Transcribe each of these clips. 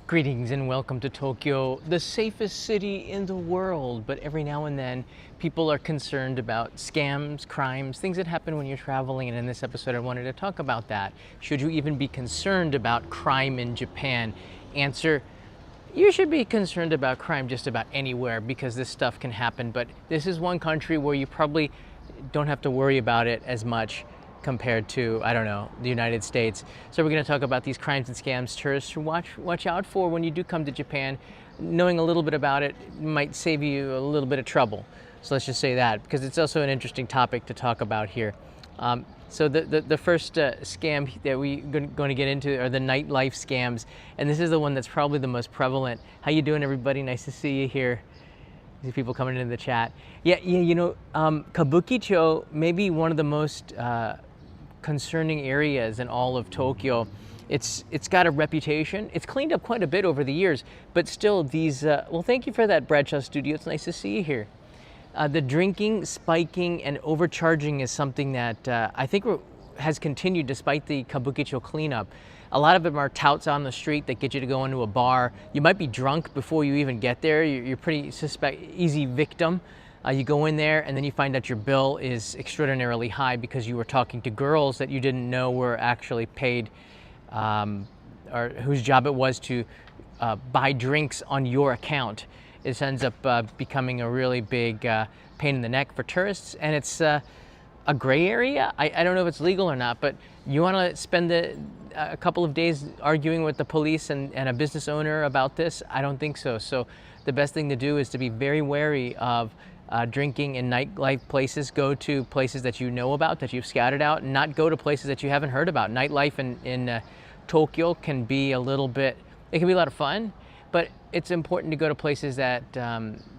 Greetings and welcome to Tokyo, the safest city in the world. But every now and then, people are concerned about scams, crimes, things that happen when you're traveling. And in this episode, I wanted to talk about that. Should you even be concerned about crime in Japan? Answer: you should be concerned about crime just about anywhere because this stuff can happen. But this is one country where you probably don't have to worry about it as much compared to, I don't know, the United States. So we're going to talk about these crimes and scams tourists should watch out for when you do come to Japan. Knowing a little bit about it might save you a little bit of trouble. So let's just say that, because it's also an interesting topic to talk about here. So the first scam that we're going to get into are the nightlife scams, and this is the one that's probably the most prevalent. How you doing, everybody? Nice to see you here. These people coming into the chat. Yeah, Kabukicho may be one of the most concerning areas in all of Tokyo. It's got a reputation. It's cleaned up quite a bit over the years, but still these, well, thank you for that, Bradshaw Studio. It's nice to see you here. The drinking, spiking, and overcharging is something that I think has continued despite the Kabukicho cleanup. A lot of them are touts on the street that get you to go into a bar. You might be drunk before you even get there. You're pretty easy victim. You go in there and then you find out your bill is extraordinarily high because you were talking to girls that you didn't know were actually paid, or whose job it was to buy drinks on your account. This ends up becoming a really big pain in the neck for tourists, and it's a gray area. I don't know if it's legal or not, but you want to spend a couple of days arguing with the police and a business owner about this? I don't think so. So the best thing to do is to be very wary of drinking in nightlife places. Go to places that you know about, that you've scouted out, and not go to places that you haven't heard about. Nightlife in Tokyo can be a little bit, it can be a lot of fun, but it's important to go to places that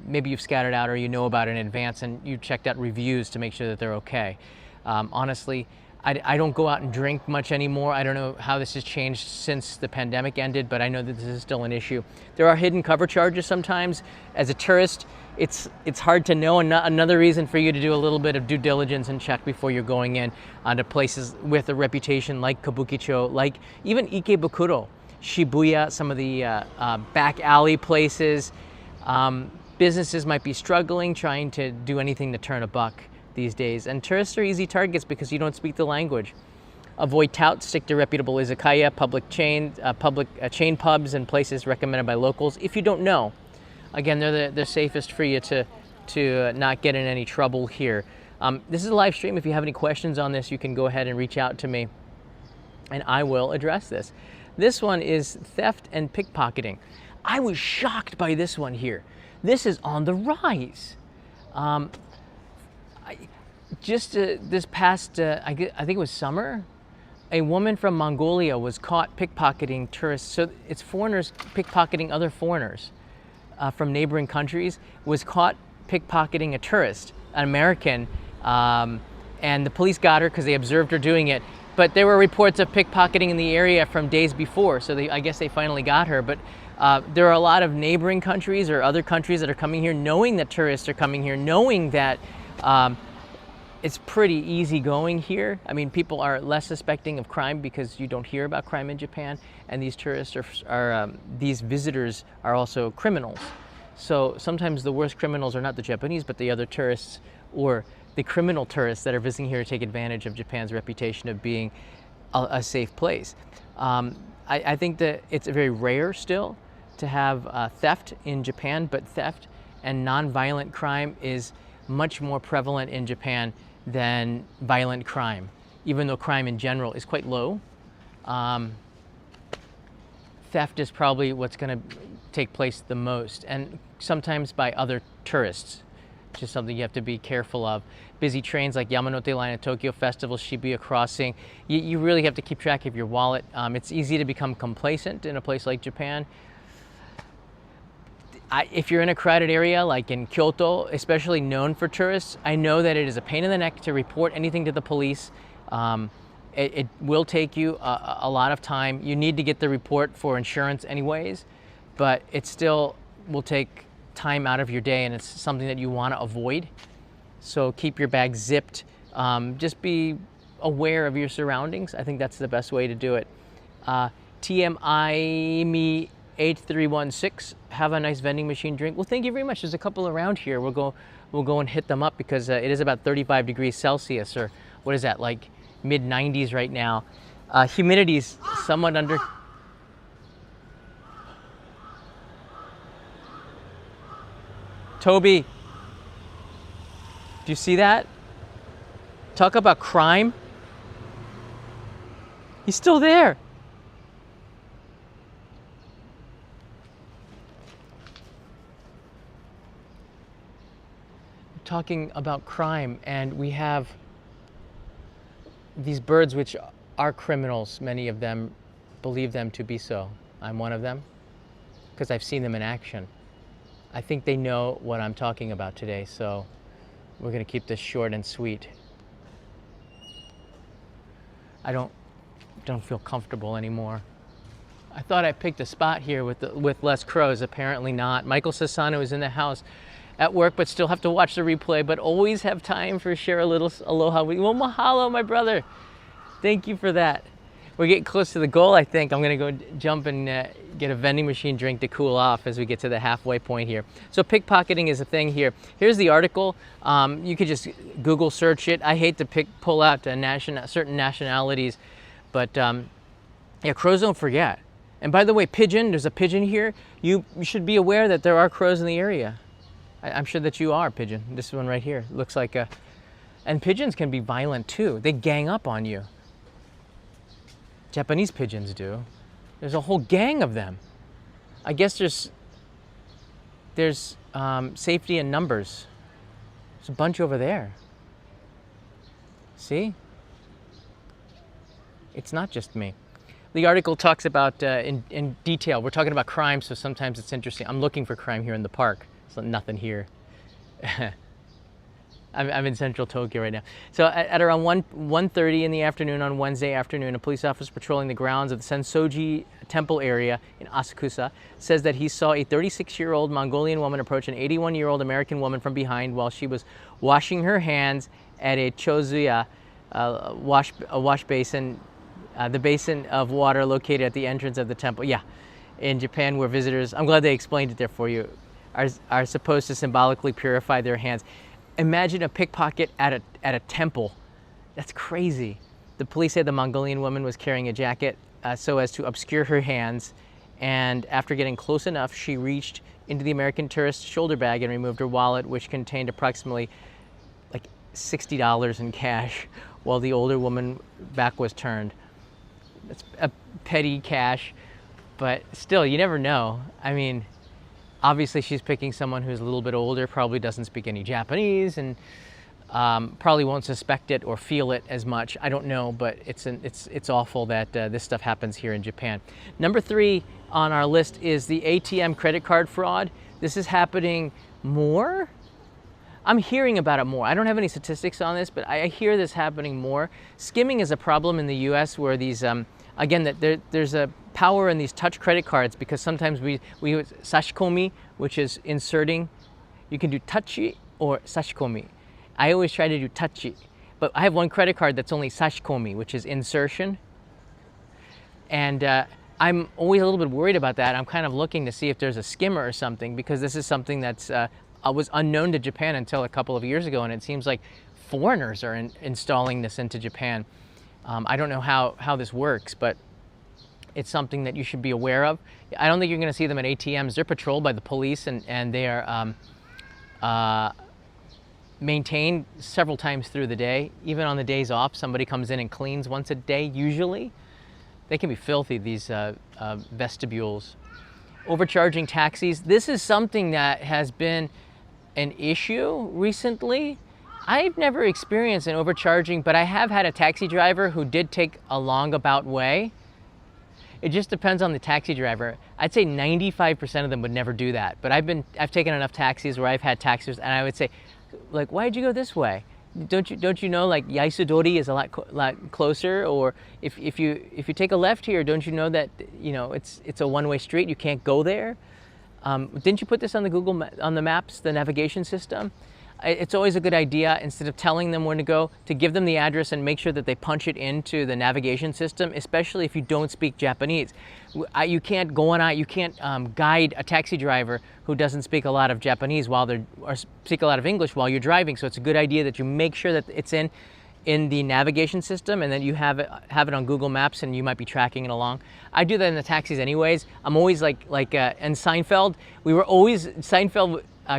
maybe you've scouted out or you know about in advance and you checked out reviews to make sure that they're okay. Honestly, I don't go out and drink much anymore. I don't know how this has changed since the pandemic ended, but I know that this is still an issue. There are hidden cover charges sometimes. As a tourist, it's hard to know, and another reason for you to do a little bit of due diligence and check before you're going in onto places with a reputation like Kabukicho, like even Ikebukuro, Shibuya, some of the back alley places. Businesses might be struggling, trying to do anything to turn a buck these days, and tourists are easy targets because you don't speak the language. Avoid touts, stick to reputable izakaya, public chain pubs, and places recommended by locals. If you don't know, again, they're the safest for you to not get in any trouble here. This is a live stream. If you have any questions on this, you can go ahead and reach out to me, and I will address this. This one is theft and pickpocketing. I was shocked by this one here. This is on the rise. This past, I think it was summer, a woman from Mongolia was caught pickpocketing tourists. So it's foreigners pickpocketing other foreigners from neighboring countries, was caught pickpocketing a tourist, an American, and the police got her because they observed her doing it. But there were reports of pickpocketing in the area from days before, so I guess they finally got her. But there are a lot of neighboring countries or other countries that are coming here, knowing that tourists are coming here, knowing that it's pretty easy going here. I mean, people are less suspecting of crime because you don't hear about crime in Japan, and these tourists these visitors are also criminals. So sometimes the worst criminals are not the Japanese, but the other tourists or the criminal tourists that are visiting here to take advantage of Japan's reputation of being a safe place. I think that it's very rare still to have theft in Japan, but theft and non-violent crime is much more prevalent in Japan than violent crime, even though crime in general is quite low. Theft is probably what's going to take place the most, and sometimes by other tourists, which is something you have to be careful of. Busy trains like Yamanote Line and Tokyo Festival, Shibuya Crossing, you really have to keep track of your wallet. It's easy to become complacent in a place like Japan. If you're in a crowded area like in Kyoto, especially known for tourists, I know that it is a pain in the neck to report anything to the police. It will take you a lot of time. You need to get the report for insurance anyways, but it still will take time out of your day, and it's something that you want to avoid. So keep your bag zipped. Just be aware of your surroundings. I think that's the best way to do it. TMI me 8316. Have a nice vending machine drink. Well, thank you very much. There's a couple around here. We'll go and hit them up because it is about 35 degrees Celsius, or what is that, like mid 90s right now. Humidity's somewhat under. Toby, do you see that? Talk about crime. He's still there. Talking about crime, and we have these birds which are criminals. Many of them believe them to be so. I'm one of them because I've seen them in action. I think they know what I'm talking about today, so we're going to keep this short and sweet. I don't feel comfortable anymore. I thought I picked a spot here with less crows. Apparently not. Michael Sassano is in the house at work, but still have to watch the replay, but always have time for share a little aloha. Well, mahalo, my brother. Thank you for that. We're getting close to the goal, I think. I'm going to go jump and get a vending machine drink to cool off as we get to the halfway point here. So pickpocketing is a thing here. Here's the article. You could just Google search it. I hate to pull out certain nationalities, but yeah, crows don't forget. And by the way, pigeon, there's a pigeon here. You should be aware that there are crows in the area. I'm sure that you are, pigeon. This one right here looks like a... And pigeons can be violent too. They gang up on you. Japanese pigeons do. There's a whole gang of them. I guess there's safety in numbers. There's a bunch over there. See? It's not just me. The article talks about in detail. We're talking about crime, so sometimes it's interesting. I'm looking for crime here in the park. There's nothing here. I'm in central Tokyo right now. So at around 1:30 in the afternoon on Wednesday afternoon, a police officer patrolling the grounds of the Sensoji Temple area in Asakusa says that he saw a 36-year-old Mongolian woman approach an 81-year-old American woman from behind while she was washing her hands at a chozuya, wash basin, the basin of water located at the entrance of the temple. Yeah, in Japan, where visitors, I'm glad they explained it there for you, are supposed to symbolically purify their hands. Imagine a pickpocket at a temple. That's crazy. The police say the Mongolian woman was carrying a jacket so as to obscure her hands, and after getting close enough, she reached into the American tourist's shoulder bag and removed her wallet, which contained approximately like $60 in cash, while the older woman's back was turned. That's a petty cash, but still, you never know. I mean, obviously she's picking someone who's a little bit older, probably doesn't speak any Japanese, and probably won't suspect it or feel it as much. I don't know, but it's awful that this stuff happens here in Japan. Number 3 on our list is the ATM credit card fraud. This is happening more. I'm hearing about it more. I don't have any statistics on this, but I hear this happening more. Skimming is a problem in the US where these, again, that there's a power in these touch credit cards, because sometimes we use sashikomi, which is inserting. You can do tachi or sashikomi. I always try to do tachi, but I have one credit card that's only sashikomi, which is insertion. And I'm always a little bit worried about that. I'm kind of looking to see if there's a skimmer or something, because this is something that's was unknown to Japan until a couple of years ago, and it seems like foreigners are installing this into Japan. I don't know how this works, but it's something that you should be aware of. I don't think you're going to see them at ATMs. They're patrolled by the police, and they are maintained several times through the day. Even on the days off, somebody comes in and cleans once a day, usually. They can be filthy, these vestibules. Overcharging taxis. This is something that has been an issue recently. I've never experienced an overcharging, but I have had a taxi driver who did take a longabout way. It just depends on the taxi driver. I'd say 95% of them would never do that. But I've taken enough taxis where I've had taxis, and I would say, like, why'd you go this way? Don't you know, like, Yaisudori is a lot closer? Or if you take a left here, don't you know that, you know, it's a one-way street, you can't go there? Didn't you put this on the on the maps, the navigation system? it's always a good idea, instead of telling them where to go, to give them the address and make sure that they punch it into the navigation system, especially if you don't speak Japanese. You can't go on, you can't guide a taxi driver who doesn't speak a lot of Japanese or speak a lot of English while you're driving. So it's a good idea that you make sure that it's in the navigation system, and then you have it on Google Maps, and you might be tracking it along. I do that in the taxis anyways. I'm always like in Seinfeld,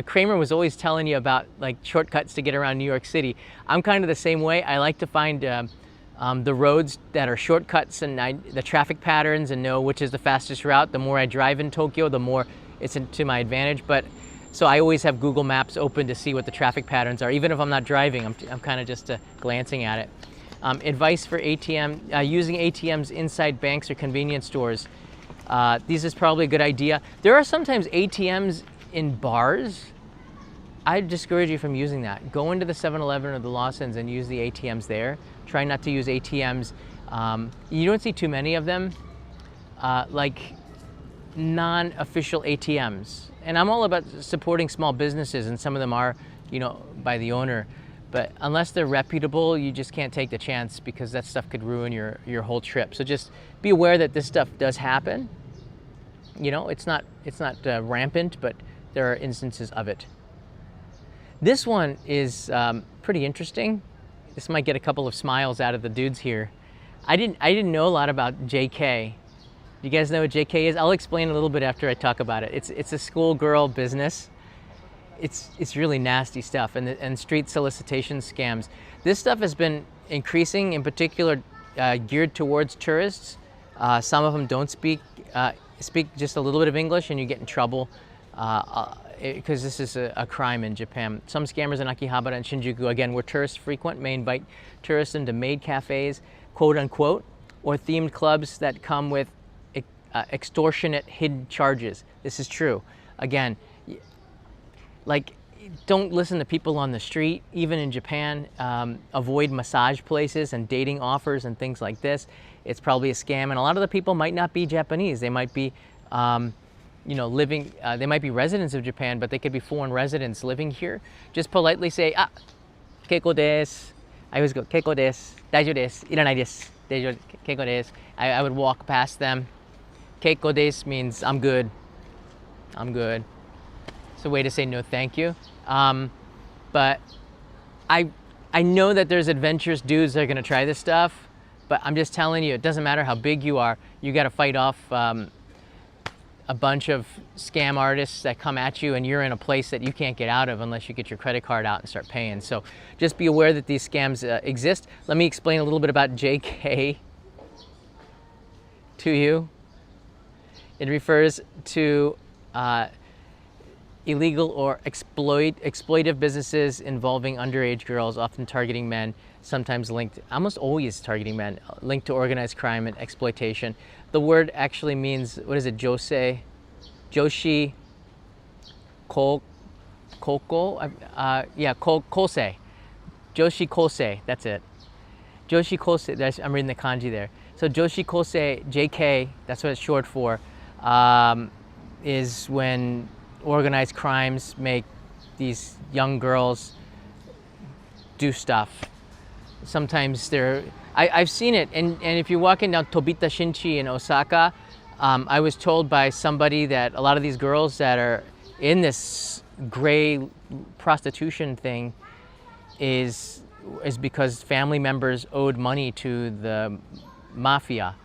Kramer was always telling you about like shortcuts to get around New York City. I'm kind of the same way. I like to find the roads that are shortcuts and the traffic patterns, and know which is the fastest route. The more I drive in Tokyo, the more it's to my advantage. But so I always have Google Maps open to see what the traffic patterns are. Even if I'm not driving, I'm kind of just glancing at it. Advice for using ATMs inside banks or convenience stores. This is probably a good idea. There are sometimes ATMs in bars. I discourage you from using that. Go into the 7-Eleven or the Lawson's and use the ATMs there. Try not to use ATMs. You don't see too many of them, like non-official ATMs. And I'm all about supporting small businesses, and some of them are, by the owner. But unless they're reputable, you just can't take the chance, because that stuff could ruin your whole trip. So just be aware that this stuff does happen. It's not rampant, but there are instances of it. This one is pretty interesting. This might get a couple of smiles out of the dudes here. I didn't know a lot about JK. You guys know what JK is? I'll explain a little bit after I talk about it. It's a schoolgirl business. It's really nasty stuff, and street solicitation scams. This stuff has been increasing, in particular geared towards tourists. Some of them don't speak just a little bit of English, and you get in trouble because this is a crime in Japan. Some scammers in Akihabara and Shinjuku, again, where tourists frequent, may invite tourists into maid cafes, quote unquote, or themed clubs that come with extortionate hidden charges. This is true. Again, don't listen to people on the street. Even in Japan, avoid massage places and dating offers and things like this. It's probably a scam, and a lot of the people might not be Japanese. They might be, living. They might be residents of Japan, but they could be foreign residents living here. Just politely say, keiko desu. I always go, keiko desu. Daijou desu. Iranai desu. Daijou keiko desu. I would walk past them. Keiko desu means I'm good. I'm good. It's a way to say no thank you. But I know that there's adventurous dudes that are gonna try this stuff, but I'm just telling you, it doesn't matter how big you are, you gotta fight off a bunch of scam artists that come at you, and you're in a place that you can't get out of unless you get your credit card out and start paying. So just be aware that these scams exist. Let me explain a little bit about JK to you. It refers to illegal or exploitive businesses involving underage girls, often targeting men, sometimes almost always targeting men, linked to organized crime and exploitation. The word actually means, what is it, Joshi Koko? Kosei. Joshi Kosei, that's it. Joshi Kosei, I'm reading the kanji there. So Joshi Kosei, JK, that's what it's short for, is when organized crimes make these young girls do stuff. Sometimes I've seen it, and if you're walking down Tobita Shinchi in Osaka, I was told by somebody that a lot of these girls that are in this gray prostitution thing is because family members owed money to the mafia.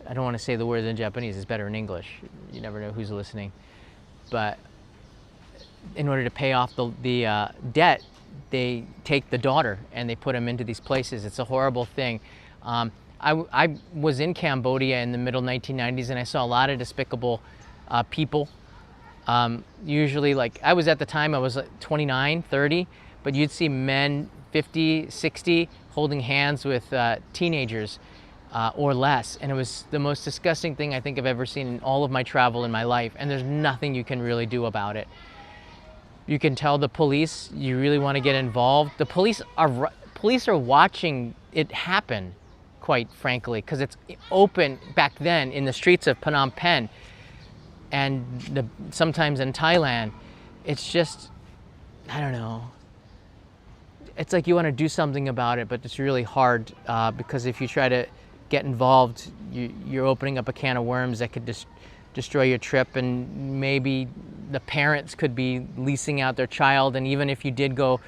I don't want to say the words in Japanese, it's better in English. You never know who's listening. But in order to pay off the debt, they take the daughter and they put them into these places. It's a horrible thing. I was in Cambodia in the middle 1990s, and I saw a lot of despicable people. Usually, I was at the time, I was 29, 30, but you'd see men 50, 60 holding hands with teenagers or less. And it was the most disgusting thing I think I've ever seen in all of my travel in my life. And there's nothing you can really do about it. You can tell the police you really want to get involved. The police are watching it happen, quite frankly, because it's open back then in the streets of Phnom Penh and sometimes in Thailand. It's just, I don't know. it's like you want to do something about it, but it's really hard because if you try to get involved, you're opening up a can of worms that could destroy your trip, and maybe the parents could be leasing out their child, and even if you did go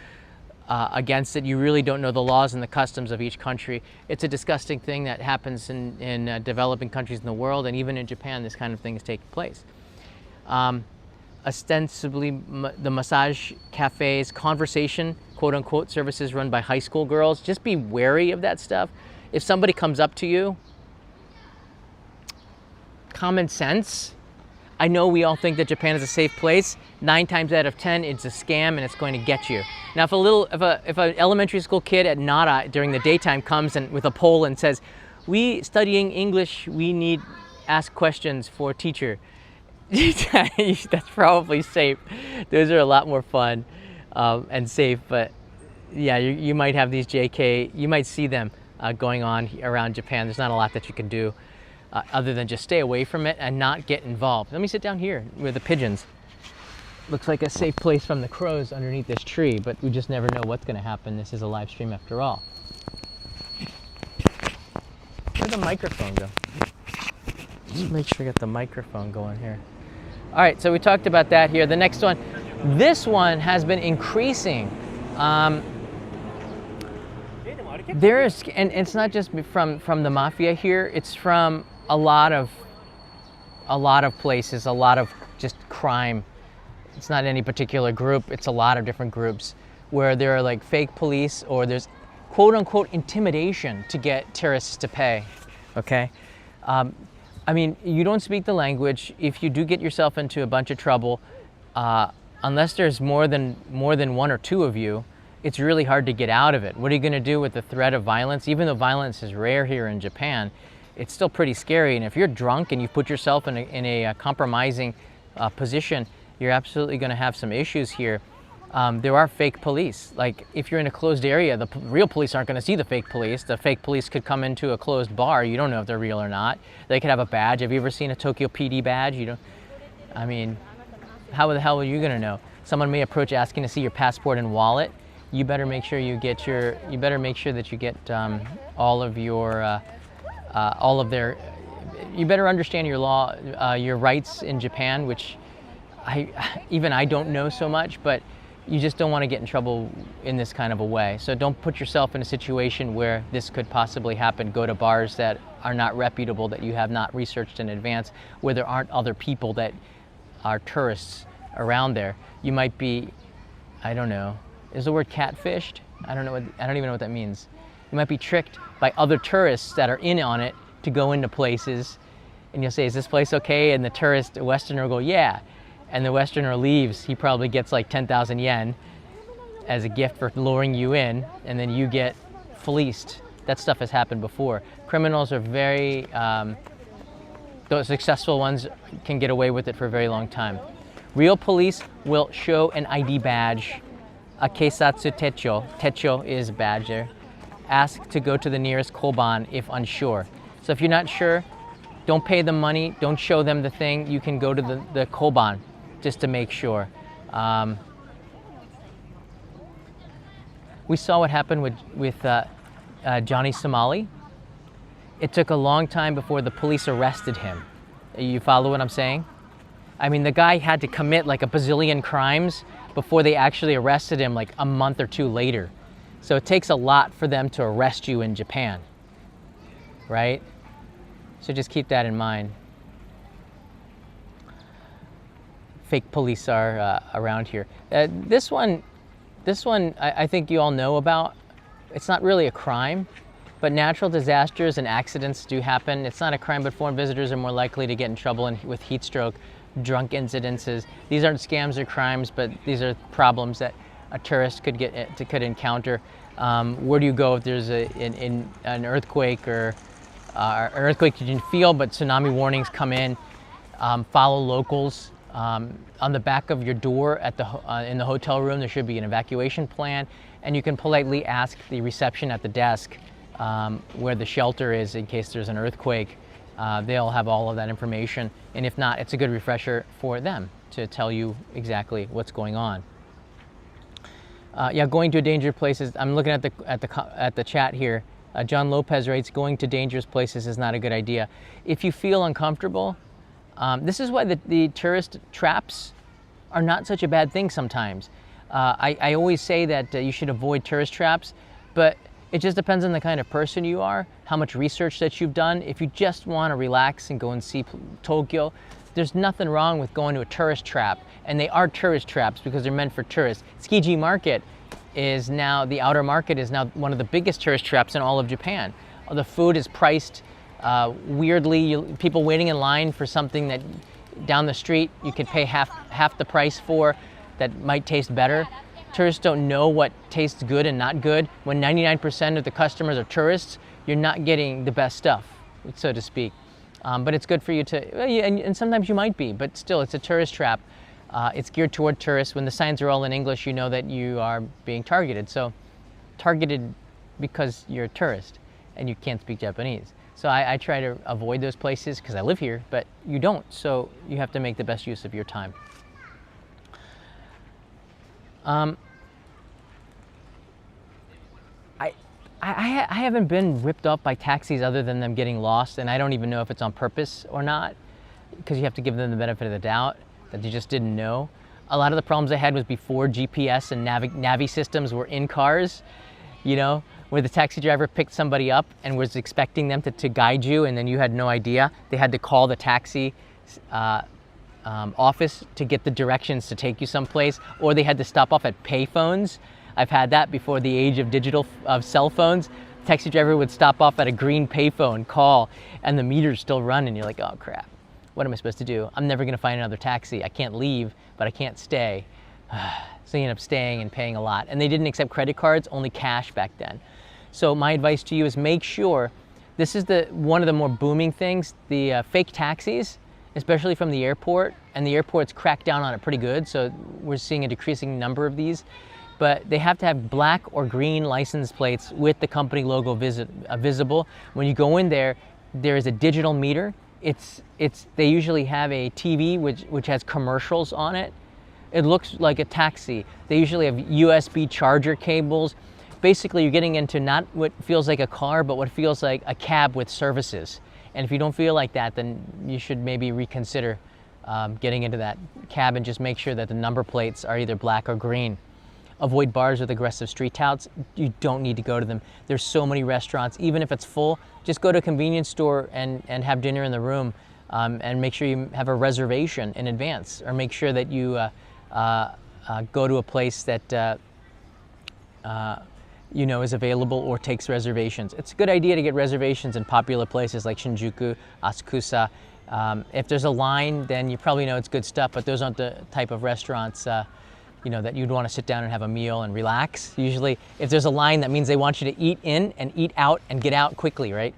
against it, you really don't know the laws and the customs of each country. It's a disgusting thing that happens in developing countries in the world, and even in Japan, this kind of thing is taking place. Ostensibly, the massage cafes, conversation, quote unquote, services run by high school girls. Just be wary of that stuff. If somebody comes up to you, common sense. I know we all think that Japan is a safe place. 9 times out of 10, it's a scam and it's going to get you. Now, if an elementary school kid at Nara during the daytime comes and with a pole and says, "We studying English, we need ask questions for teacher," that's probably safe. Those are a lot more fun and safe. But yeah, you might have these JK. You might see them going on around Japan. There's not a lot that you can do. Other than just stay away from it and not get involved. Let me sit down here with the pigeons. Looks like a safe place from the crows underneath this tree, but we just never know what's going to happen. This is a live stream after all. Where'd the microphone go? Just make sure I got the microphone going here. All right, so we talked about that here. The next one, this one has been increasing. There's, and it's not just from the mafia here, it's from a lot of places, a lot of just crime. It's not any particular group, it's a lot of different groups where there are like fake police, or there's quote unquote intimidation to get terrorists to pay, okay? I mean, you don't speak the language. If you do get yourself into a bunch of trouble, unless there's more than 1 or 2 of you, it's really hard to get out of it. What are you going to do with the threat of violence? Even though violence is rare here in Japan, it's still pretty scary. And if you're drunk and you put yourself in a compromising position, you're absolutely going to have some issues here. There are fake police. Like if you're in a closed area, the real police aren't going to see the fake police. The fake police could come into a closed bar. You don't know if they're real or not. They could have a badge. Have you ever seen a Tokyo PD badge? You don't. I mean, how the hell are you going to know? Someone may approach asking to see your passport and wallet. You better make sure you get your. You better make sure that you get all of your, all of their. You better understand your law, your rights in Japan, which I don't know so much, but you just don't want to get in trouble in this kind of a way. So don't put yourself in a situation where this could possibly happen. Go to bars that are not reputable, that you have not researched in advance, where there aren't other people that are tourists around there. You might be, I don't know. Is the word catfished? I don't even know what that means. You might be tricked by other tourists that are in on it to go into places, and you'll say, "Is this place okay?" And the tourist, a Westerner, will go, "Yeah." And the Westerner leaves. He probably gets like 10,000 yen as a gift for luring you in, and then you get fleeced. That stuff has happened before. Criminals are very, those successful ones can get away with it for a very long time. Real police will show an ID badge. A keisatsu techo. Techo is a badge there. Ask to go to the nearest koban if unsure. So if you're not sure, don't pay them money. Don't show them the thing. You can go to the koban just to make sure. We saw what happened with Johnny Somali. It took a long time before the police arrested him. You follow what I'm saying? I mean, the guy had to commit like a bazillion crimes before they actually arrested him like a month or 2 later. So it takes a lot for them to arrest you in Japan, right? So just keep that in mind. Fake police are around here. This one I think you all know about. It's not really a crime, but natural disasters and accidents do happen. It's not a crime, but foreign visitors are more likely to get in trouble with heat stroke, drunk incidences. These aren't scams or crimes, but these are problems that a tourist could encounter. Where do you go if there's an earthquake or an earthquake you can feel, but tsunami warnings come in? Follow locals. On the back of your door in the hotel room, there should be an evacuation plan, and you can politely ask the reception at the desk where the shelter is in case there's an earthquake. They'll have all of that information, and if not, it's a good refresher for them to tell you exactly what's going on. Yeah, going to dangerous places. I'm looking at the chat here. John Lopez writes, going to dangerous places is not a good idea. If you feel uncomfortable, this is why the tourist traps are not such a bad thing sometimes. I always say that you should avoid tourist traps, but it just depends on the kind of person you are, how much research that you've done. If you just want to relax and go and see Tokyo, there's nothing wrong with going to a tourist trap. And they are tourist traps because they're meant for tourists. Tsukiji Market is now, the outer market is now one of the biggest tourist traps in all of Japan. The food is priced weirdly. People waiting in line for something that down the street you could pay half the price for that might taste better. Tourists don't know what tastes good and not good. When 99% of the customers are tourists, you're not getting the best stuff, so to speak. But it's good for you to, and sometimes you might be, but still it's a tourist trap. It's geared toward tourists. When the signs are all in English, you know that you are being targeted. So targeted because you're a tourist and you can't speak Japanese. So I try to avoid those places because I live here, but you don't. So you have to make the best use of your time. I haven't been ripped off by taxis other than them getting lost, and I don't even know if it's on purpose or not, because you have to give them the benefit of the doubt that they just didn't know. A lot of the problems I had was before GPS and Navi systems were in cars, you know, where the taxi driver picked somebody up and was expecting them to guide you, and then you had no idea. They had to call the taxi office to get the directions to take you someplace, or they had to stop off at payphones. I've had that before the age of cell phones. Taxi driver would stop off at a green payphone, call, and the meter's still running. You're like, oh crap, what am I supposed to do? I'm never gonna find another taxi. I can't leave, but I can't stay. So you end up staying and paying a lot. And they didn't accept credit cards, only cash back then. So my advice to you is make sure, this is one of the more booming things, the fake taxis, especially from the airport, and the airport's cracked down on it pretty good, so we're seeing a decreasing number of these. But they have to have black or green license plates with the company logo visible. When you go in there, there is a digital meter. They usually have a TV which has commercials on it. It looks like a taxi. They usually have USB charger cables. Basically, you're getting into not what feels like a car, but what feels like a cab with services. And if you don't feel like that, then you should maybe reconsider getting into that cab and just make sure that the number plates are either black or green. Avoid bars with aggressive street touts. You don't need to go to them. There's so many restaurants, even if it's full, just go to a convenience store and have dinner in the room, and make sure you have a reservation in advance, or make sure that you go to a place that you know is available or takes reservations. It's a good idea to get reservations in popular places like Shinjuku, Asakusa. If there's a line, then you probably know it's good stuff, but those aren't the type of restaurants you know, that you'd want to sit down and have a meal and relax. Usually, if there's a line, that means they want you to eat in and eat out and get out quickly, right?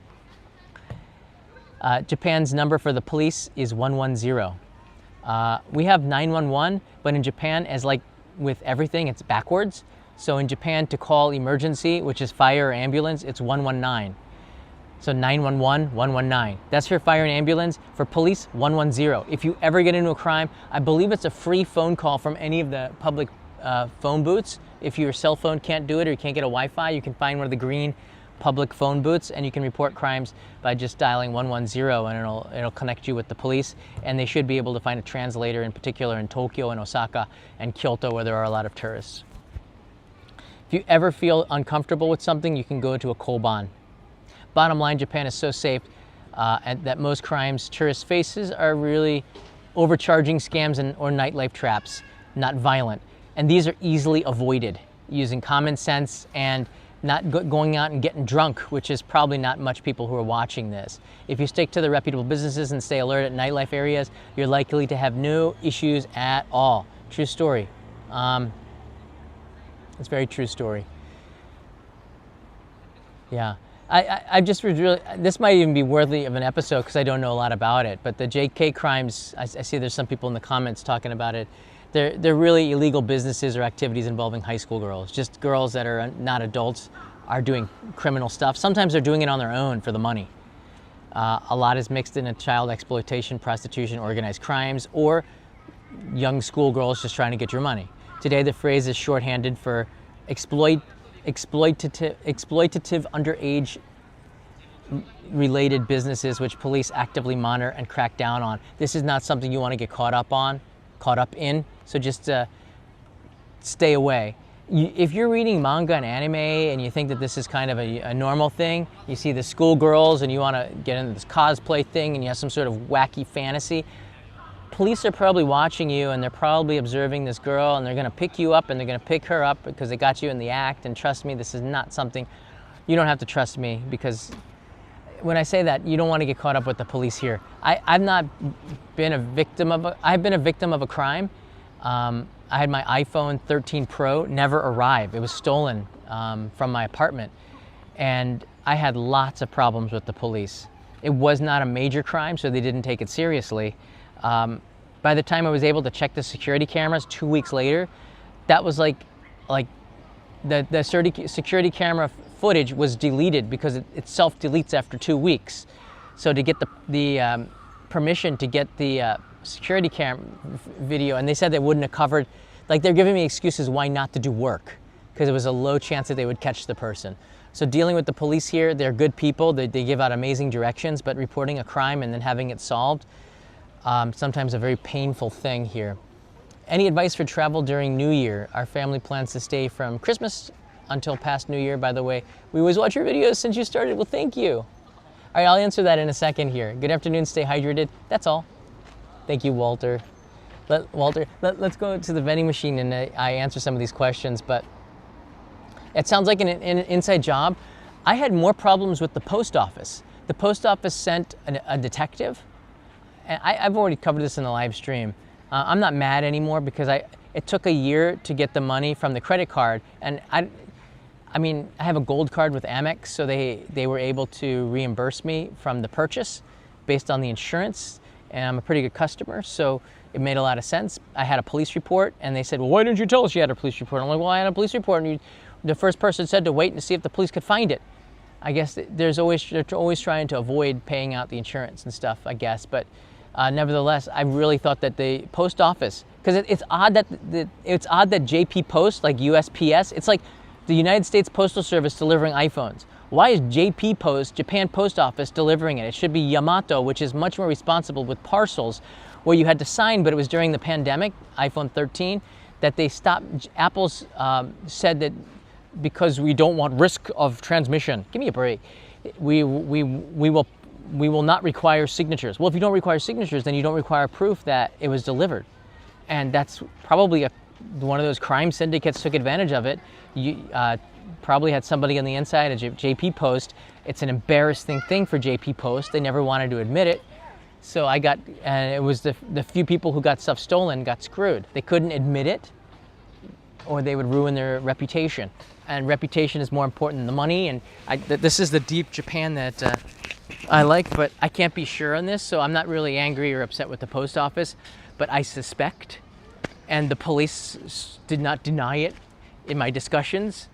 Japan's number for the police is 110. We have 911, but in Japan, as like with everything, it's backwards. So in Japan, to call emergency, which is fire or ambulance, it's 119. So 911, 119. That's for fire and ambulance. For police, 110. If you ever get into a crime, I believe it's a free phone call from any of the public phone booths. If your cell phone can't do it or you can't get a Wi-Fi, you can find one of the green public phone booths and you can report crimes by just dialing 110, and it'll connect you with the police. And they should be able to find a translator, in particular in Tokyo and Osaka and Kyoto, where there are a lot of tourists. If you ever feel uncomfortable with something, you can go to a koban. Bottom line, Japan is so safe and that most crimes tourists faces are really overcharging scams or nightlife traps, not violent. And these are easily avoided using common sense and not going out and getting drunk, which is probably not much people who are watching this. If you stick to the reputable businesses and stay alert at nightlife areas, you're likely to have no issues at all. True story. It's a very true story. Yeah. I just really, this might even be worthy of an episode because I don't know a lot about it, but the JK crimes, I see there's some people in the comments talking about it. They're really illegal businesses or activities involving high school girls. Just girls that are not adults are doing criminal stuff. Sometimes they're doing it on their own for the money. A lot is mixed in child exploitation, prostitution, organized crimes, or young schoolgirls just trying to get your money. Today the phrase is shorthanded for exploitative underage related businesses which police actively monitor and crack down on. This is not something you want to get caught up in. So just stay away. If you're reading manga and anime and you think that this is kind of a normal thing, you see the schoolgirls and you want to get into this cosplay thing and you have some sort of wacky fantasy, police are probably watching you and they're probably observing this girl and they're going to pick you up and they're going to pick her up because they got you in the act. And trust me, this is not something, you don't have to trust me, because when I say that, you don't want to get caught up with the police here. I've not been a victim of I've been a victim of a crime. I had my iPhone 13 Pro never arrive. It was stolen from my apartment. And I had lots of problems with the police. It was not a major crime, so they didn't take it seriously. By the time I was able to check the security cameras 2 weeks later, that was like the security camera footage was deleted because it self-deletes after 2 weeks. So to get the permission to get the security cam video, and they said they wouldn't have covered, like they're giving me excuses why not to do work, because it was a low chance that they would catch the person. So dealing with the police here, they're good people, they give out amazing directions, but reporting a crime and then having it solved, sometimes a very painful thing here. Any advice for travel during New Year? Our family plans to stay from Christmas until past New Year. By the way, we always watch your videos since you started. Well, thank you. All right, I'll answer that in a second here. Good afternoon, stay hydrated. That's all. Thank you, Walter. Let's go to the vending machine and I answer some of these questions, but it sounds like an inside job. I had more problems with the post office. The post office sent a detective, and I've already covered this in the live stream. I'm not mad anymore because it took a year to get the money from the credit card, and I mean, I have a gold card with Amex, so they were able to reimburse me from the purchase based on the insurance, and I'm a pretty good customer, so it made a lot of sense. I had a police report, and they said, well, why didn't you tell us you had a police report? I'm like, well, I had a police report, and the first person said to wait and see if the police could find it. I guess they're always trying to avoid paying out the insurance and stuff, I guess, but nevertheless, I really thought that the post office, because it's odd that JP Post, like USPS, it's like the United States Postal Service delivering iPhones. Why is JP Post, Japan Post Office, delivering it? It should be Yamato, which is much more responsible with parcels, where you had to sign, but it was during the pandemic, iPhone 13, that they stopped. Apple's said that because we don't want risk of transmission. Give me a break. We will not require signatures. Well, if you don't require signatures, then you don't require proof that it was delivered. And that's probably one of those crime syndicates took advantage of it. You probably had somebody on the inside of JP Post. It's an embarrassing thing for JP Post. They never wanted to admit it. So it was the few people who got stuff stolen got screwed. They couldn't admit it, or they would ruin their reputation. And reputation is more important than the money. And this is the deep Japan that I like, but I can't be sure on this, so I'm not really angry or upset with the post office, but I suspect, and the police did not deny it in my discussions,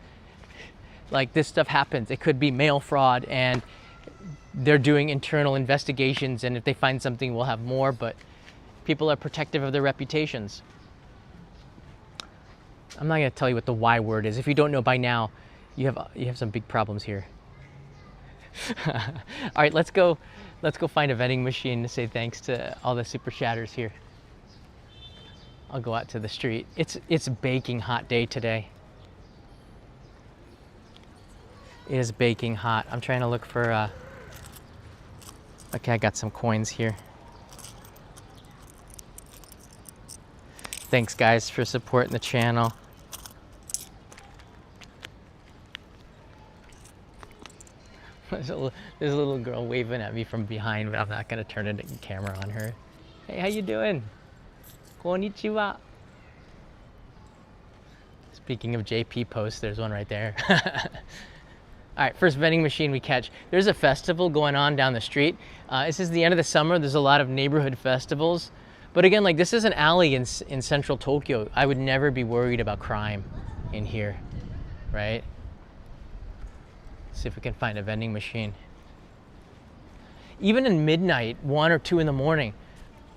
like this stuff happens. It could be mail fraud, and they're doing internal investigations, and if they find something, we'll have more, but people are protective of their reputations. I'm not going to tell you what the Y word is. If you don't know by now, you have some big problems here. All right, let's go find a vending machine to say thanks to all the super chatters here. I'll go out to the street. It's a baking hot day today. It is baking hot. I'm trying to look for okay, I got some coins here. Thanks guys for supporting the channel. There's a little girl waving at me from behind, but I'm not gonna turn the camera on her. Hey, how you doing? Konnichiwa. Speaking of JP Post, there's one right there. All right, first vending machine we catch. There's a festival going on down the street. This is the end of the summer. There's a lot of neighborhood festivals. But again, like this is an alley in central Tokyo. I would never be worried about crime in here, right? See if we can find a vending machine. Even in midnight, 1 or 2 in the morning,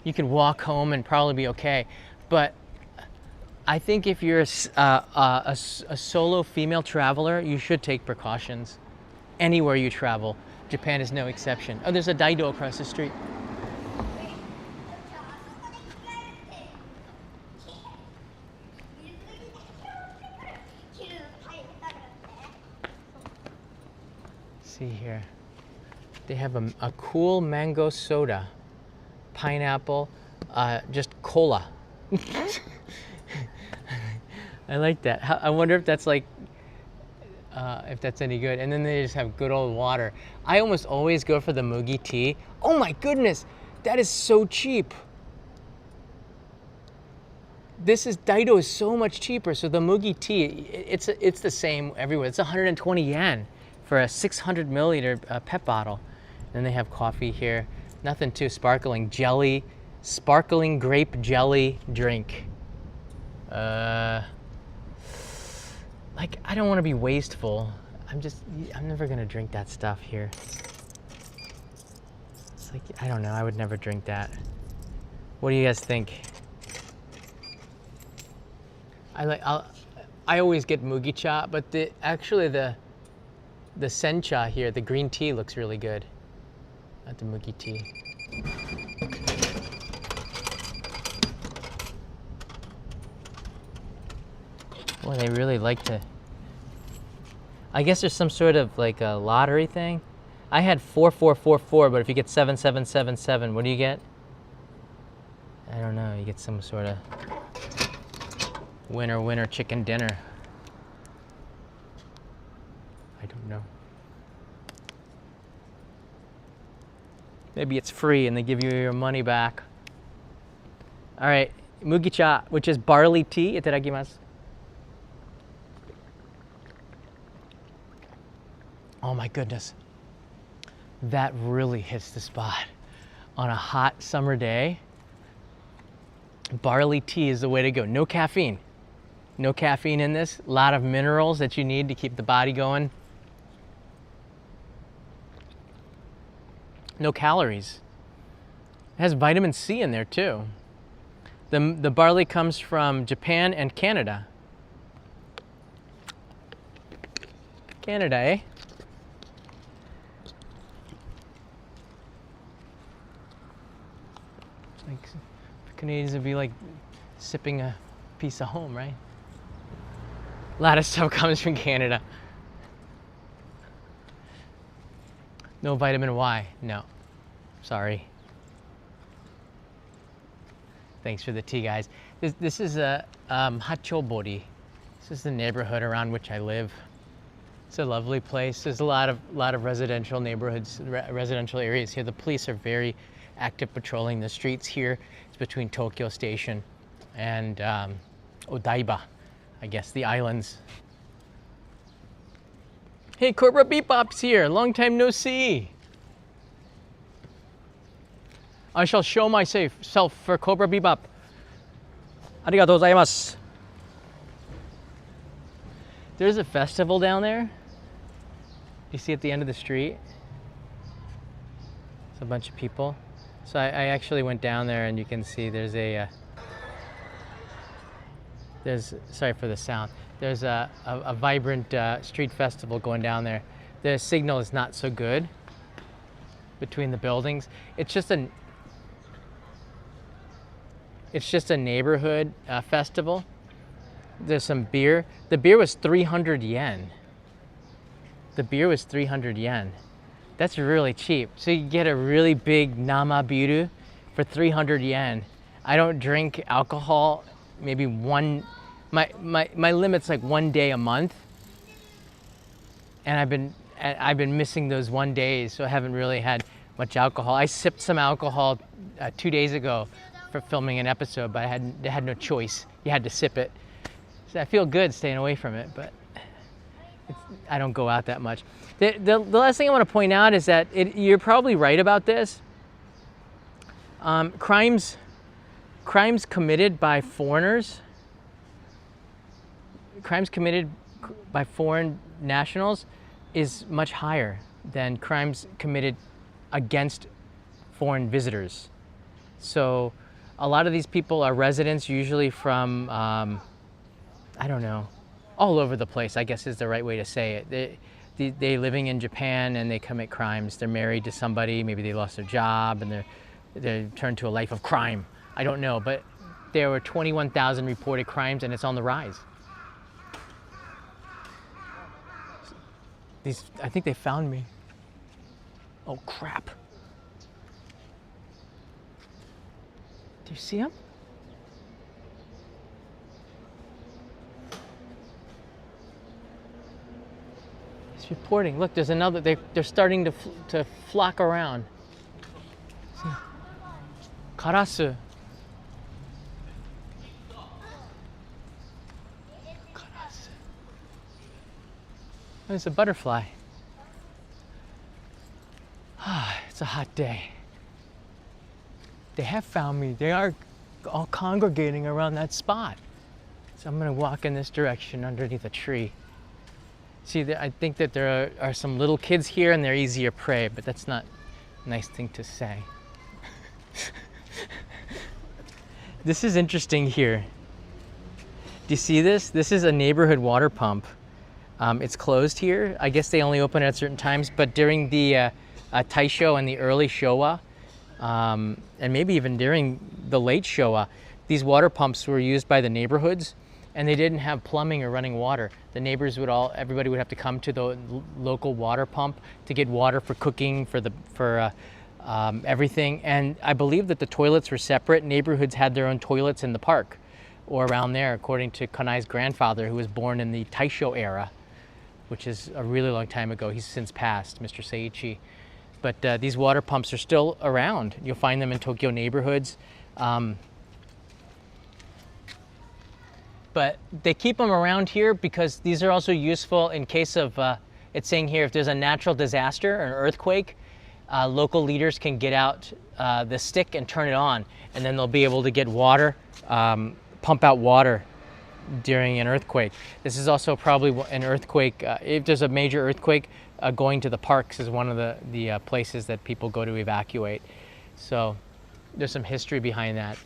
you can walk home and probably be okay. But I think if you're a solo female traveler, you should take precautions anywhere you travel. Japan is no exception. Oh, there's a Daido across the street. See here. They have a cool mango soda, pineapple, just cola. I like that. I wonder if that's like, if that's any good. And then they just have good old water. I almost always go for the mugi tea. Oh my goodness, that is so cheap. Daido is so much cheaper. So the mugi tea, it's the same everywhere. It's 120 yen for a 600 milliliter pet bottle. Then they have coffee here. Nothing too sparkling. Jelly, sparkling grape jelly drink. Like, I don't want to be wasteful. I'm never gonna drink that stuff here. It's like, I don't know, I would never drink that. What do you guys think? I always get mugi cha, but actually the sencha here, the green tea looks really good. Not the mugi tea. Boy, they really like to. I guess there's some sort of like a lottery thing. I had 4444, but if you get 7777, what do you get? I don't know. You get some sort of winner chicken dinner. I don't know. Maybe it's free and they give you your money back. All right, mugi cha, which is barley tea. Itadakimasu. Oh my goodness. That really hits the spot. On a hot summer day, barley tea is the way to go. No caffeine. No caffeine in this. A lot of minerals that you need to keep the body going. No calories. It has vitamin C in there too. The barley comes from Japan and Canada. Canada, eh? Like, Canadians would be like sipping a piece of home, right? A lot of stuff comes from Canada. No vitamin Y, no. Sorry. Thanks for the tea, guys. This is a Hachobori. This is the neighborhood around which I live. It's a lovely place. There's a lot of residential neighborhoods, residential areas here. The police are very active patrolling the streets here. It's between Tokyo Station and Odaiba, I guess, the islands. Hey, Cobra Bebop's here. Long time no see. I shall show myself for Cobra Bebop. Arigatou gozaimasu. There's a festival down there. You see at the end of the street? It's a bunch of people. So I actually went down there and you can see there's sorry for the sound. There's a vibrant street festival going down there. The signal is not so good between the buildings. It's just a neighborhood festival. There's some beer. The beer was 300 yen. The beer was 300 yen. That's really cheap. So you get a really big nama biru for 300 yen. I don't drink alcohol, maybe my limit's like 1 day a month. And I've been missing those 1 day, so I haven't really had much alcohol. I sipped some alcohol 2 days ago for filming an episode, but I had no choice. You had to sip it. So I feel good staying away from it, but I don't go out that much. The last thing I want to point out is that you're probably right about this. Crimes committed by foreigners, crimes committed by foreign nationals is much higher than crimes committed against foreign visitors. So a lot of these people are residents, usually from I don't know, all over the place, I guess is the right way to say it. They living in Japan and they commit crimes. They're married to somebody, maybe they lost their job and they're turned to a life of crime. I don't know, but there were 21,000 reported crimes and it's on the rise. I think they found me. Oh crap. Do you see them? He's reporting. Look, there's another. They're starting to flock around. See? Karasu. Karasu. There's a butterfly. It's a hot day. They have found me. They are all congregating around that spot. So I'm gonna walk in this direction underneath a tree. See, I think that there are some little kids here and they're easier prey, but that's not a nice thing to say. This is interesting here. Do you see this? This is a neighborhood water pump. It's closed here. I guess they only open at certain times, but during the Taisho and the early Showa, and maybe even during the late Showa, these water pumps were used by the neighborhoods, and they didn't have plumbing or running water. The neighbors everybody would have to come to the local water pump to get water for cooking, for everything. And I believe that the toilets were separate. Neighborhoods had their own toilets in the park or around there, according to Kanai's grandfather, who was born in the Taisho era, which is a really long time ago. He's since passed, Mr. Seiichi. But these water pumps are still around. You'll find them in Tokyo neighborhoods. But they keep them around here because these are also useful in case of, it's saying here, if there's a natural disaster or an earthquake, local leaders can get out the stick and turn it on, and then they'll be able to get water, pump out water during an earthquake. This is also probably an earthquake, if there's a major earthquake, going to the parks is one of the places that people go to evacuate. So there's some history behind that.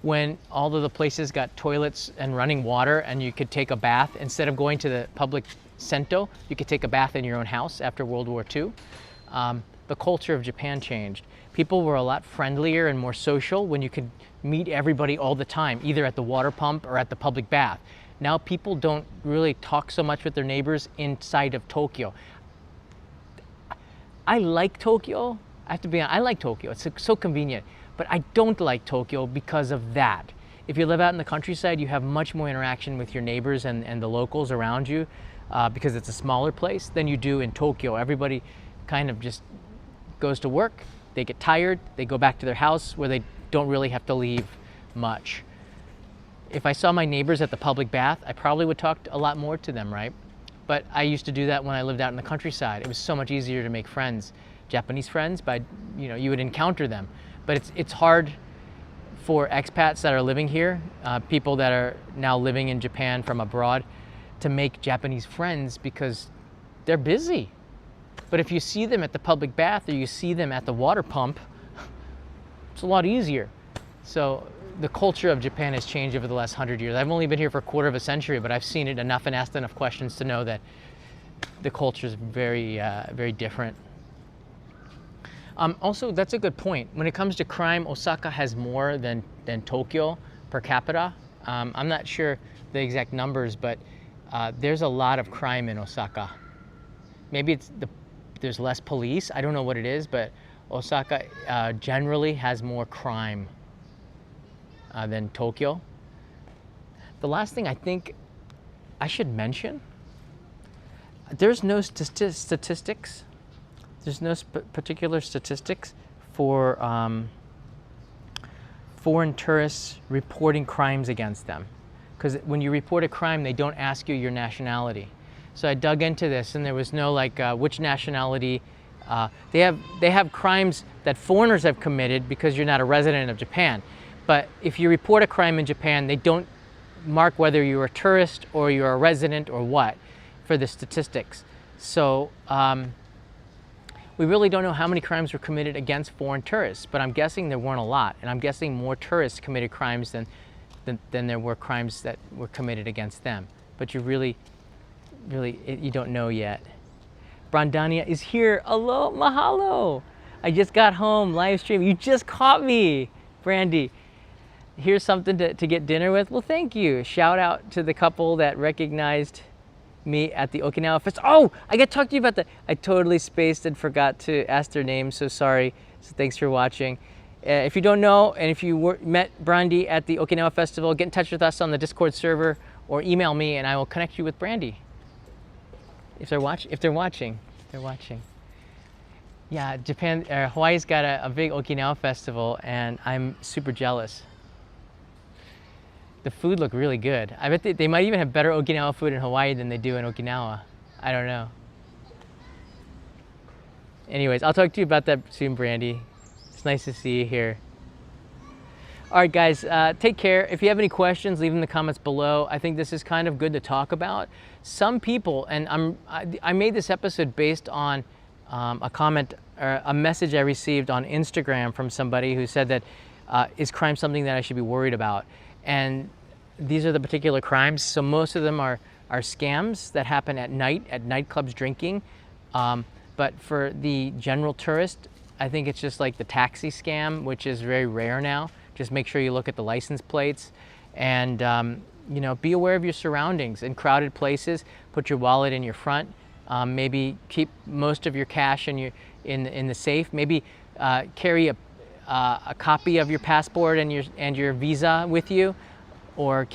When all of the places got toilets and running water and you could take a bath, instead of going to the public sento, you could take a bath in your own house after World War II. The culture of Japan changed. People were a lot friendlier and more social when you could meet everybody all the time, either at the water pump or at the public bath. Now people don't really talk so much with their neighbors inside of Tokyo. I like Tokyo. I have to be honest, I like Tokyo. It's so convenient. But I don't like Tokyo because of that. If you live out in the countryside, you have much more interaction with your neighbors and the locals around you because it's a smaller place than you do in Tokyo. Everybody kind of just goes to work, they get tired, they go back to their house where they don't really have to leave much. If I saw my neighbors at the public bath, I probably would talk a lot more to them, right? But I used to do that when I lived out in the countryside. It was so much easier to make friends, Japanese friends, but you would encounter them. But it's hard for expats that are living here, people that are now living in Japan from abroad, to make Japanese friends because they're busy. But if you see them at the public bath or you see them at the water pump, it's a lot easier. So the culture of Japan has changed over the last 100 years. I've only been here for a quarter of a century, but I've seen it enough and asked enough questions to know that the culture is very, very different. Also, that's a good point. When it comes to crime, Osaka has more than Tokyo per capita. I'm not sure the exact numbers, but there's a lot of crime in Osaka. Maybe there's less police. I don't know what it is, but Osaka generally has more crime than Tokyo. The last thing I think I should mention, there's no statistics. There's no particular statistics for foreign tourists reporting crimes against them. Because when you report a crime, they don't ask you your nationality. So I dug into this and there was no which nationality. They have crimes that foreigners have committed because you're not a resident of Japan. But if you report a crime in Japan, they don't mark whether you're a tourist or you're a resident or what for the statistics. So we really don't know how many crimes were committed against foreign tourists, but I'm guessing there weren't a lot. And I'm guessing more tourists committed crimes than than there were crimes that were committed against them. But you really, you don't know yet. Brandania is here. Hello, mahalo. I just got home, live stream. You just caught me, Brandy. Here's something to get dinner with. Well, thank you. Shout out to the couple that recognized me at the Okinawa Festival. Oh, I got to talk to you about that. I totally spaced and forgot to ask their names, so sorry. So thanks for watching. If you don't know, and if you met Brandy at the Okinawa Festival, get in touch with us on the Discord server or email me and I will connect you with Brandy. If they're watching. Yeah, Hawaii's got a big Okinawa festival and I'm super jealous. The food looked really good. I bet they might even have better Okinawa food in Hawaii than they do in Okinawa. I don't know. Anyways, I'll talk to you about that soon, Brandy. It's nice to see you here. All right, guys, take care. If you have any questions, leave them in the comments below. I think this is kind of good to talk about. Some people, and I made this episode based on a comment or a message I received on Instagram from somebody who said that is crime something that I should be worried about? And these are the particular crimes. So most of them are scams that happen at night, at nightclubs drinking. But for the general tourist, I think it's just like the taxi scam, which is very rare now. Just make sure you look at the license plates and you know, be aware of your surroundings. In crowded places, put your wallet in your front. Maybe keep most of your cash in the safe. Maybe carry a copy of your passport and your visa with you, or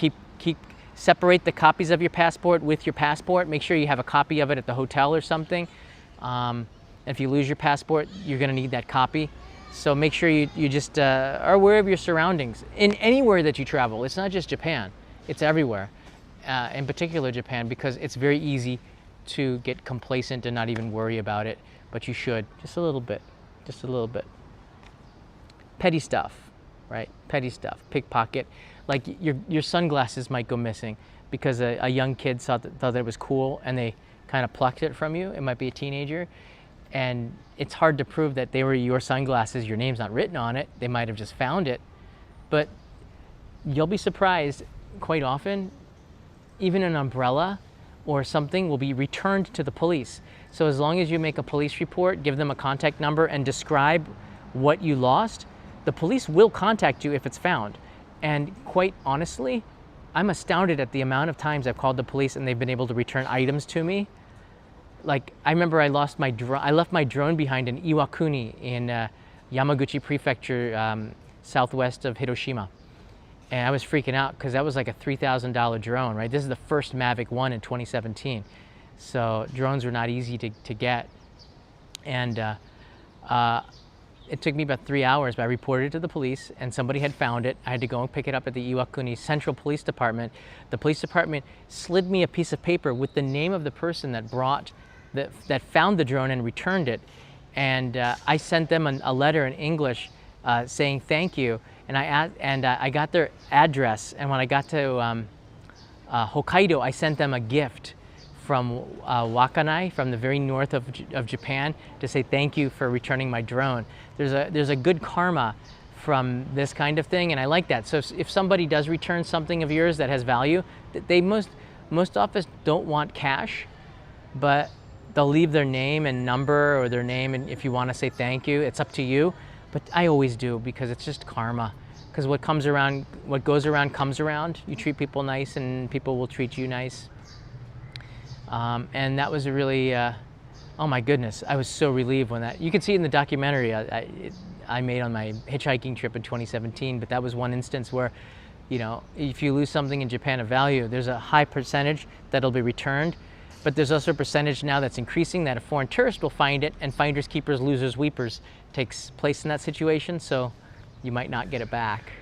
separate the copies of your passport with your passport. Make sure you have a copy of it at the hotel or something. If you lose your passport, you're going to need that copy. So make sure you just are aware of your surroundings in anywhere that you travel. It's not just Japan; it's everywhere. In particular, Japan, because it's very easy to get complacent and not even worry about it. But you should, just a little bit, just a little bit. Petty stuff, right? Petty stuff, pickpocket. Like your sunglasses might go missing because a young kid thought that it was cool and they kind of plucked it from you. It might be a teenager. And it's hard to prove that they were your sunglasses. Your name's not written on it. They might have just found it. But you'll be surprised quite often, even an umbrella or something will be returned to the police. So as long as you make a police report, give them a contact number and describe what you lost, the police will contact you if it's found. And quite honestly, I'm astounded at the amount of times I've called the police and they've been able to return items to me. Like, I remember I left my drone behind in Iwakuni in Yamaguchi Prefecture, southwest of Hiroshima. And I was freaking out because that was like a $3,000 drone, right? This is the first Mavic 1 in 2017. So drones were not easy to get. And it took me about 3 hours, but I reported it to the police and somebody had found it. I had to go and pick it up at the Iwakuni Central Police Department. The police department slid me a piece of paper with the name of the person that that found the drone and returned it. And I sent them a letter in English saying thank you. And I got their address. And when I got to Hokkaido, I sent them a gift from Wakanai, from the very north of Japan, to say thank you for returning my drone. There's a good karma from this kind of thing, and I like that. So if somebody does return something of yours that has value, they most often don't want cash, but they'll leave their name and number or their name, and if you want to say thank you, it's up to you. But I always do, because it's just karma. Because what goes around comes around. You treat people nice and people will treat you nice. And that was a really, oh my goodness, I was so relieved when you can see it in the documentary I made on my hitchhiking trip in 2017, but that was one instance where, you know, if you lose something in Japan of value, there's a high percentage that'll be returned, but there's also a percentage now that's increasing that a foreign tourist will find it, and finders, keepers, losers, weepers takes place in that situation, so you might not get it back.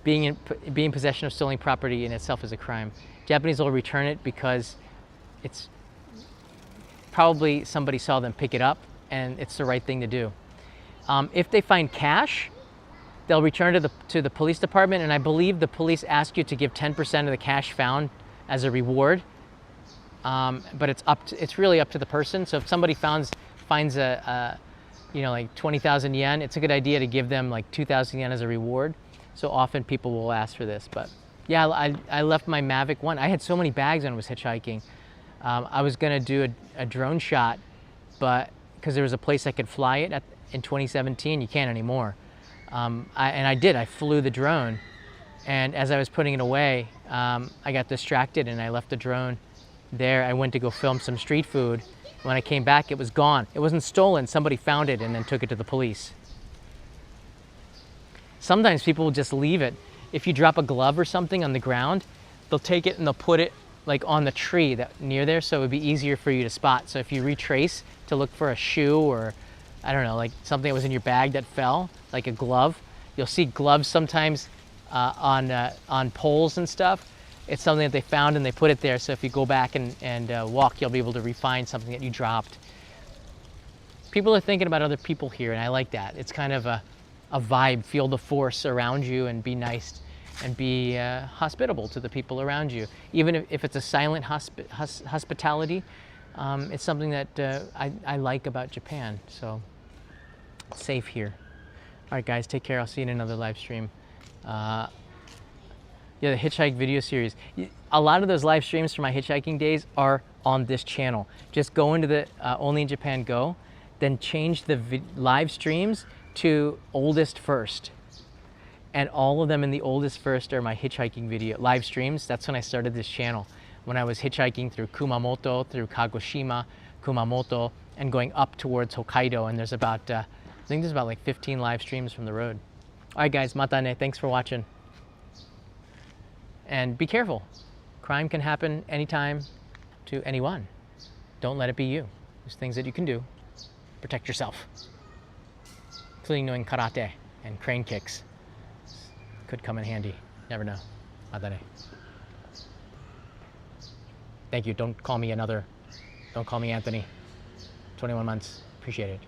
Being in possession of stolen property in itself is a crime. Japanese will return it because it's probably somebody saw them pick it up and it's the right thing to do. If they find cash, they'll return to the police department, and I believe the police ask you to give 10% of the cash found as a reward. But it's really up to the person. So if somebody finds like 20,000 yen, it's a good idea to give them like 2,000 yen as a reward. So often people will ask for this, but yeah, I left my Mavic 1. I had so many bags when I was hitchhiking. I was gonna do a drone shot, but because there was a place I could fly it in 2017, you can't anymore. And I did, I flew the drone. And as I was putting it away, I got distracted and I left the drone there. I went to go film some street food. When I came back, it was gone. It wasn't stolen, somebody found it and then took it to the police. Sometimes people will just leave it. If you drop a glove or something on the ground, they'll take it and they'll put it like on the tree that near there, so it would be easier for you to spot. So if you retrace to look for a shoe or, I don't know, like something that was in your bag that fell, like a glove, you'll see gloves sometimes on poles and stuff. It's something that they found and they put it there, so if you go back and walk, you'll be able to refine something that you dropped. People are thinking about other people here, and I like that. It's kind of a vibe, feel the force around you and be nice and be hospitable to the people around you. Even if it's a silent hospitality, it's something that I like about Japan, so safe here. All right, guys, take care. I'll see you in another live stream. Yeah, the hitchhike video series. A lot of those live streams from my hitchhiking days are on this channel. Just go into the Only in Japan Go, then change the live streams to oldest first. And all of them in the oldest first are my hitchhiking video live streams. That's when I started this channel. When I was hitchhiking through Kumamoto, through Kagoshima, Kumamoto, and going up towards Hokkaido. And there's about, I think there's about like 15 live streams from the road. All right, guys, mata ne. Thanks for watching. And be careful. Crime can happen anytime to anyone. Don't let it be you. There's things that you can do. Protect yourself. Including knowing karate and crane kicks. Could come in handy. Never know. Mata ne. Thank you. Don't call me Anthony. 21 months. Appreciate it.